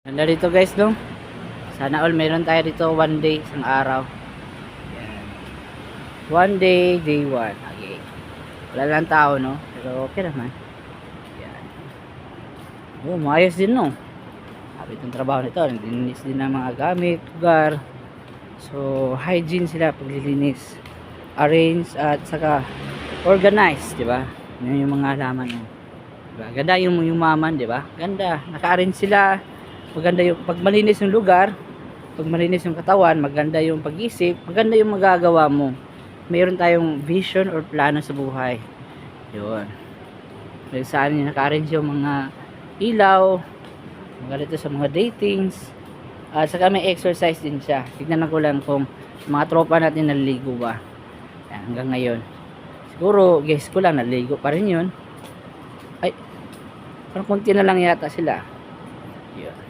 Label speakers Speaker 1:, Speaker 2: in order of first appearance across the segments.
Speaker 1: Ganda dito guys, no? Sana all meron tayo dito one day, isang araw. Yan. One day, day one. Okay. Wala lang tao, no? Pero okay naman. Yan. Oh, maayos din, no? Sabi itong trabaho nito, naglilinis din ng mga gamit, lugar. So, hygiene sila paglilinis. Arrange at saka organize, di ba? Yan yung mga halaman, no? Diba? Ganda yung maman, di ba? Ganda. Naka-arrange sila. Maganda yung pag malinis yung lugar, pag malinis yung katawan, maganda yung pag-isip, maganda yung magagawa mo. Mayroon tayong vision or plano sa buhay. Yun. Dahil saan yung naka-arrange yung mga ilaw, maganda sa mga datings, at saka may exercise din siya. Tignan ko lang kung mga tropa natin naliligo ba. Yan, hanggang ngayon. Siguro, guess ko lang, naliligo pa rin yun. Ay, parang konti na lang yata sila. Yun.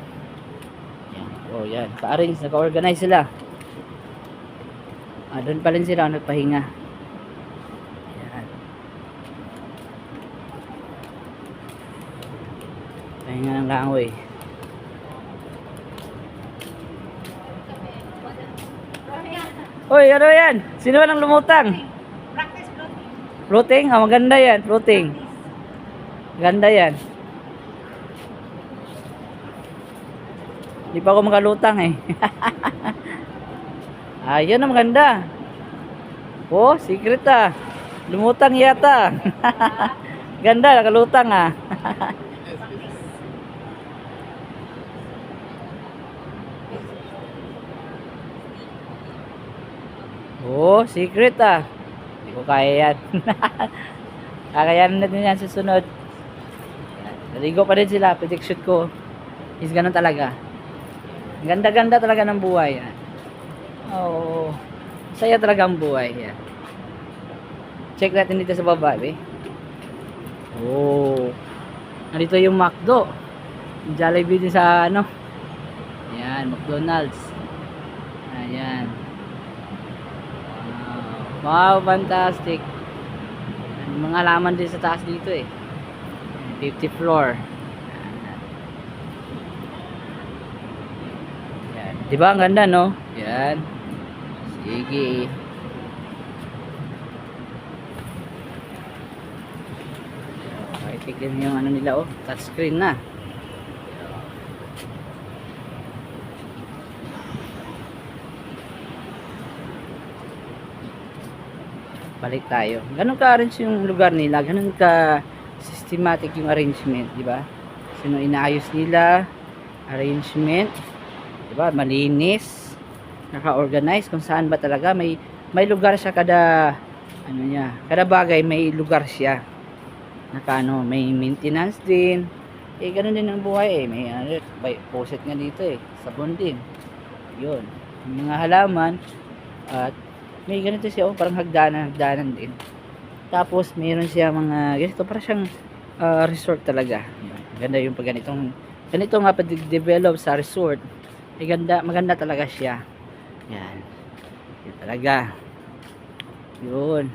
Speaker 1: Oh, yan. Ka-arrange, naka-organize sila. Doon pa rin sila nagpahinga. Yan. Pahinga ng langoy. Hoy, ano yan? Sino ba nang lumutang?
Speaker 2: Practice floating.
Speaker 1: Floating? Ah, maganda yan. Floating. Ganda yan. Di pa ako makalutang eh. Ayun ang maganda. Oh, secret ah. Lumutang yata. Ganda, nakalutang ah. Oh, secret ah. Hindi ko kaya yan. Kakayanin natin yan susunod. Naligo pa rin sila. Prediction ko is ganun talaga. Ganda-ganda talaga ng buhay. Yan. Oh, saya talaga ang buhay. Yan. Check natin dito sa baba. Eh. Oh, nandito yung McDo. Yung Jollibee din sa ano. Yan, McDonald's. Ayan. Wow, fantastic. May mga laman din sa taas dito eh. 50th floor. Yan. Diba ang ganda, no? Yan. Sige. Okay, tignan yung ano nila, oh. Touchscreen na. Balik tayo. Ganun ka-arrange yung lugar nila, ganun ka systematic yung arrangement, di ba? Sino inaayos nila, arrangement, di ba? Malinis, naka-organize kung saan ba talaga may lugar siya kada ano niya, kada bagay may lugar siya. Naka may maintenance din. Eh ganun din ang buhay eh. May poset nga dito eh, sabon din. 'Yun. Yung mga halaman at may ganito siya, oh, parang hagdanan din. Tapos mayroon siya mga ganito, parang siyang resort talaga. Ganda yung pag ganito nga pa-develop sa resort. Maganda talaga siya. Yan. Yan talaga. Yun.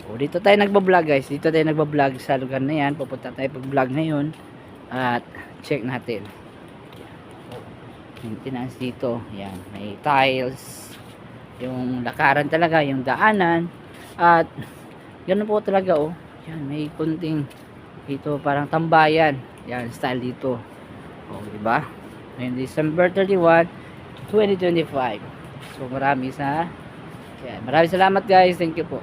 Speaker 1: O, dito tayo nagba-vlog guys. Dito tayo nagba-vlog sa lugar na yan. Pupunta tayo pag-vlog ngayon. At check natin. Maintenance dito. Yan. May tiles. Yung lakaran talaga, yung daanan, at ganun po talaga, oh. Yan, may kunting dito parang tambayan. Yan, style dito. Oh, di ba? Ngayon December 31, 2025. So maraming salamat guys. Thank you po.